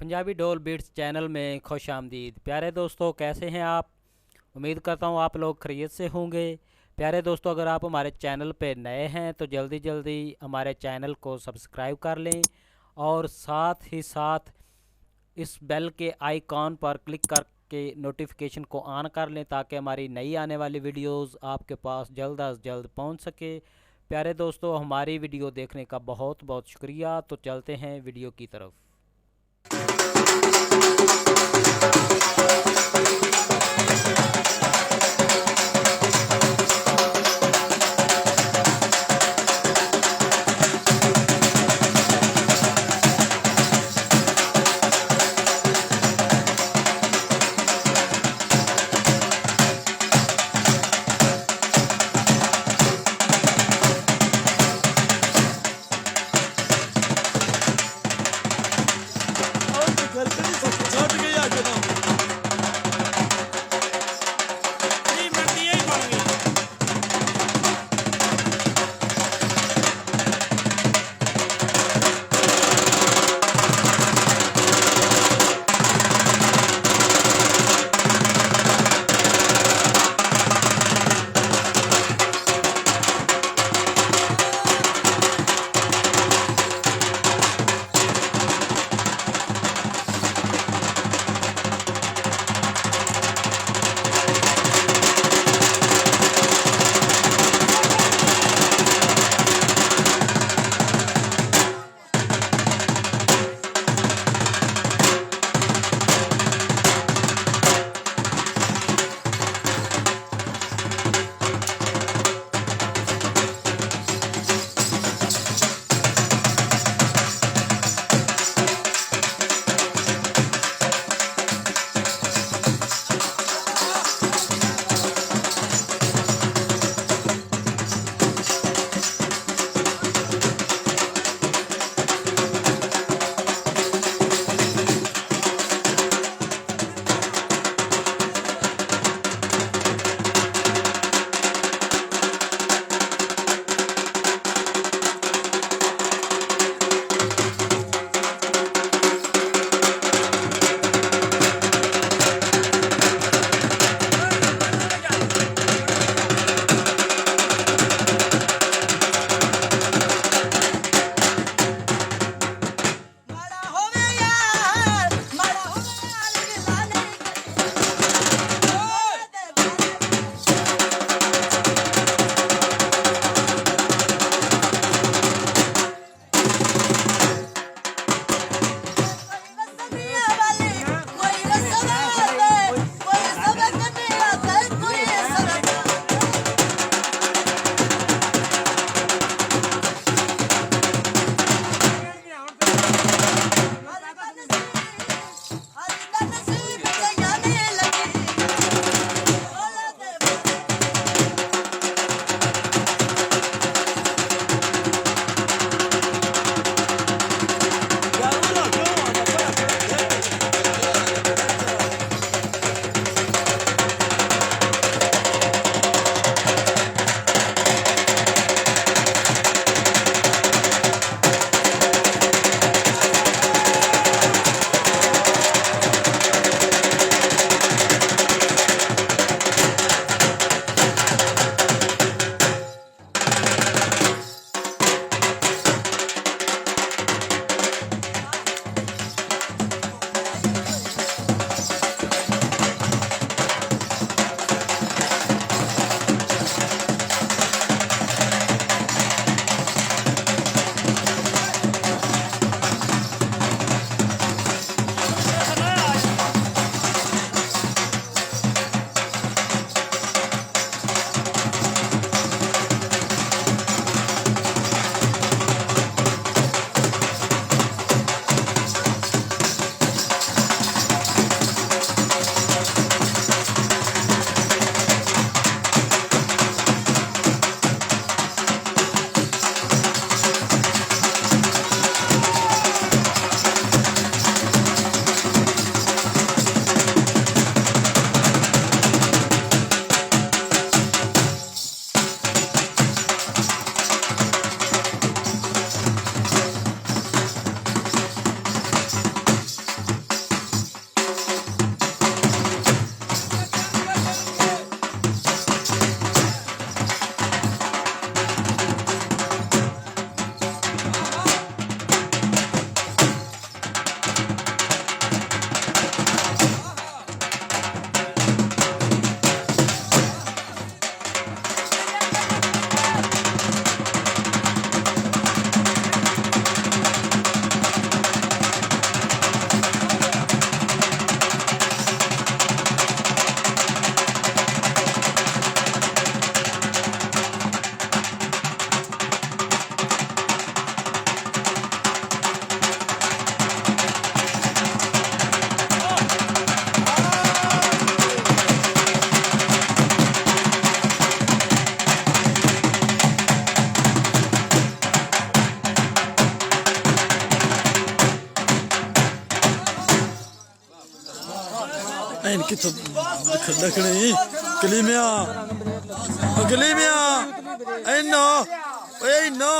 पंजाबी डोल beats channel में खुश आमदीद। प्यारे दोस्तों, कैसे हैं आप? उम्मीद करता हूँ आप लोग खैरियत से होंगे। प्यारे दोस्तों, अगर आप हमारे चैनल पे नए हैं तो जल्दी जल्दी हमारे चैनल को सब्सक्राइब कर लें और साथ ही साथ इस बेल के आइकॉन पर क्लिक करके नोटिफिकेशन को ऑन कर लें ताकि हमारी नई आने वाली वीडियोस आपके पास जल्द अज जल्द पहुंच सके। प्यारे दोस्तों, हमारी वीडियो देखने का बहुत बहुत शुक्रिया। तो चलते हैं वीडियो की तरफ। ਐਨ ਕਿੱਥੋਂ ਦੱਖਣੀ ਕਲੀਮਿਆ ਕਲੀਮਿਆ ਐਨੋ ਓਏ ਐਨੋ